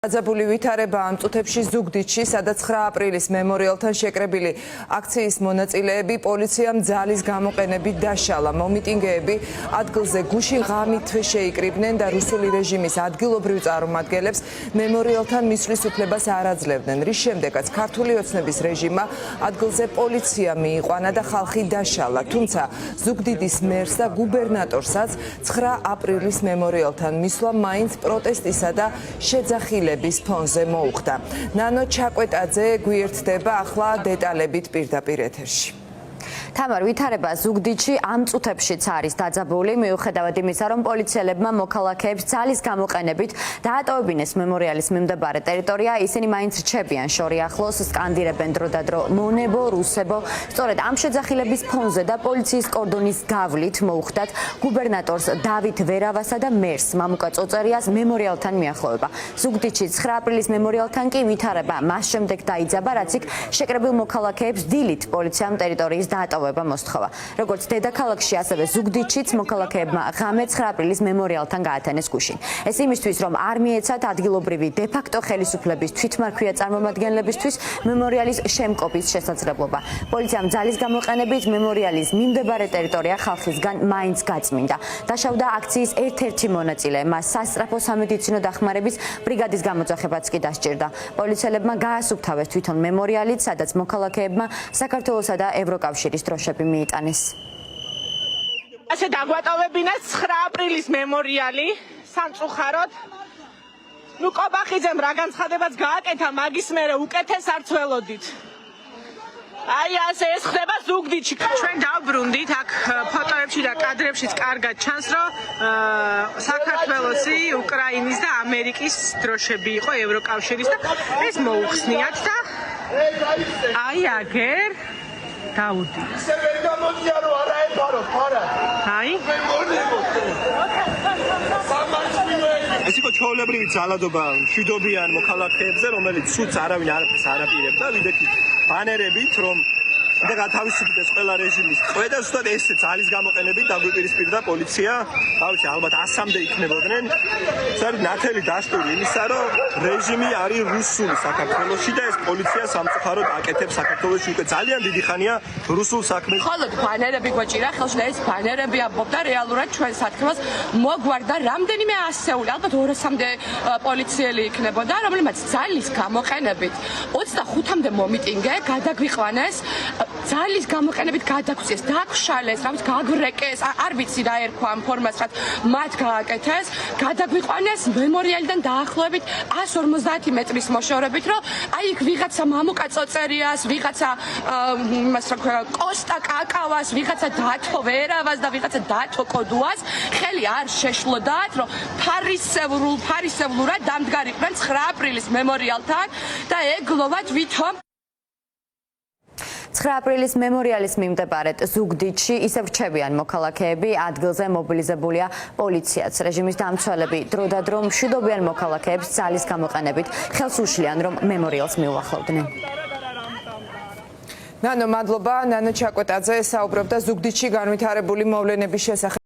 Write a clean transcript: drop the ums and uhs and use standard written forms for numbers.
დაძაბული ვითარება ამ წუთებში ზუგდიდში, სადაც 9 აპრილის მემორიალთან შეკრებილი აქციის მონაწილეები პოლიციამ ძალის გამოყენებით დაშალა. მომიტინგეები ადგილზე გუშინ ღამით შეიკრიბნენ და რუსული რეჟიმის ადგილობრივ წარმომადგენლებს მემორიალთან მისვლის უფლებას არ აძლევდნენ. რის შემდეგაც ქართული ოცნების რეჟიმმა ადგილზე პოლიცია მიიყვანა და ხალხი დაშალა. თუმცა ზუგდიდის მერს და გუბერნატორსაც 9 აპრილის მემორიალთან მისვლა მაინც პროტესტისა და შეძახილების ფონზე მოუხდა. ნანო ჩაკვეტაძე გვიერთდება ახლა დეტალებით პირდაპირ ეთერში. თამარ, ვითარება ზუგდიდში ამ წუთებშიც არის დაძაბული, მიუხედავად იმისა, რომ პოლიციელებმა მოქალაქეებს ძალის გამოყენებით დაატოვებინეს მემორიალის მიმდებარე ტერიტორია, ისინი მაინც რჩებიან შორი ახლოს, სკანდირებენ დროდადრო მონებო, რუსებო. სწორედ ამ შეძახილების ფონზე და პოლიციის კორდონის გავლით მოუხდათ გუბერნატორს დავით ვერავასა და მერს მამუკა წოწერიას მემორიალთან მიახლოება. ზუგდიდში 9 აპრილის მემორიალთან კი ვითარება მას შემდეგ დაიძაბა, რაც იქ შეკრებილ მოქალაქეებს დილით პოლიციამ ტერიტორიის დაატოვება მოსთხოვა. როგორც დედაქალაქში, ასევე ზუგდიდშიც მოქალაქეებმა ღამე 9 აპრილის მემორიალთან გაათენეს გუშინ. ეს იმისთვის, რომ არ მიეცათ ადგილობრივი დე-ფაქტო ხელისუფლების თვითმარქვია წარმომადგენლებისთვის მემორიალის შემკობის შესაძლებლობა. პოლიციამ ძალის გამოყენებით მემორიალის მიმდებარე ტერიტორია ხალხისგან მაინც გაწმინდა. დაშავდა აქციის ერთ-ერთი მონაწილე, მას სასწრაფო სამედიცინო დახმარების ბრიგადის გამოძახებაც კი დასჭირდა. პოლიციელებმა გაასუფთავეს თვითონ მემორიალით, სადაც მოქალაქეებმა საქართველოსა და ევროკავშირის დროშები მიიტანეს. ასე დაგვატოვებინეს 9 აპრილის მემორიალი სამწუხაროდ. ნუ კობახიძემ რა განცხადებაც გააკეთა, მაგის მერე უკეთეს არ ცველოდით. აი ასე ეს ხდება ზუგდიდში. ჩვენ დავბრუნდით, აქ ფოტოებში და კადრებშიც კარგად ჩანს, რომ საქართველოსი, უკრაინის და ამერიკის დროშები იყო, ევროკავშირის და ეს მოუხსნიათ და აი აგერ დაუდი. ისე ვერ გამოდია რომ არა ებაროთ, არა. აი. ეს იყო ჩვეულებრივი ძალადობა მშვიდობიან მოქალაქეებზე, რომელიც სულს არავინ არაფერს არ აპირებდა, ვიდექით ბანერებით, რომ და გათავისუფლდეს ყველა რეჟიმის წვედა, ზუსტად ეს ძალის გამოყენებით დაგვიპირისპირდა პოლიცია. თავისი ალბათ 100-მდე იქნებოდნენ. ეს არის ნათელი დასტური იმისა, რომ რეჟიმი არის რუსული საქართველოში და ეს პოლიცია სამწუხაროდ აკეთებს საქართველოში უკვე ძალიან დიდი ხანია რუსულ საქმეს. მხოლოდ ბანერები გვეჭირა ხელში და ეს ბანერები ამბობდა რეალურად ჩვენ სათქმელს მოგვარდა რამდენიმე ასეული, ალბათ 200-მდე პოლიციელი იქნებოდა, რომლებმაც ძალის გამოყენებით 25-მდე მომიტინგე გადაგვიყვანეს. ძალის გამოყენებით გადაგვწიეს, დაგშალეს, რამის გაგვრეკეს, არ ვიცი რა ერქვა ამ ფორმას, რაც მათ გააკეთეს, გადაგვიყვანეს მემორიალიდან დაახლოებით 150 მეტრის მოშორებით, რომ აი იქ ვიღაცა მამუკა წოწერიას, ვიღაცა იმას რა ქვია, კოსტა კაკავას, ვიღაცა დათო ვერავას და ვიღაცა დათო კოდუას, ხელი არ შეშლოდათ, რომ ფარისევლურად დამდგარიყვნენ 9 აპრილის მემორიალთან და ეგლovat ვითომ 9 აპრილის მემორიალის მიმდებარედ ზუგდიდში ისევ რჩებიან მოქალაქეები, ადგილზე მობილიზებულია პოლიციაც. რეჟიმის დამცველები დროდადრო მშვიდობიან მოქალაქეებს ძალის გამოყენებით ხელს უშლიან, რომ მემორიალს მიუახლოვდნენ. ნანო, მადლობა. ნანო ჩაკვეტაძე საუბრობდა ზუგდიდში განვითარებული მოვლენების შესახებ.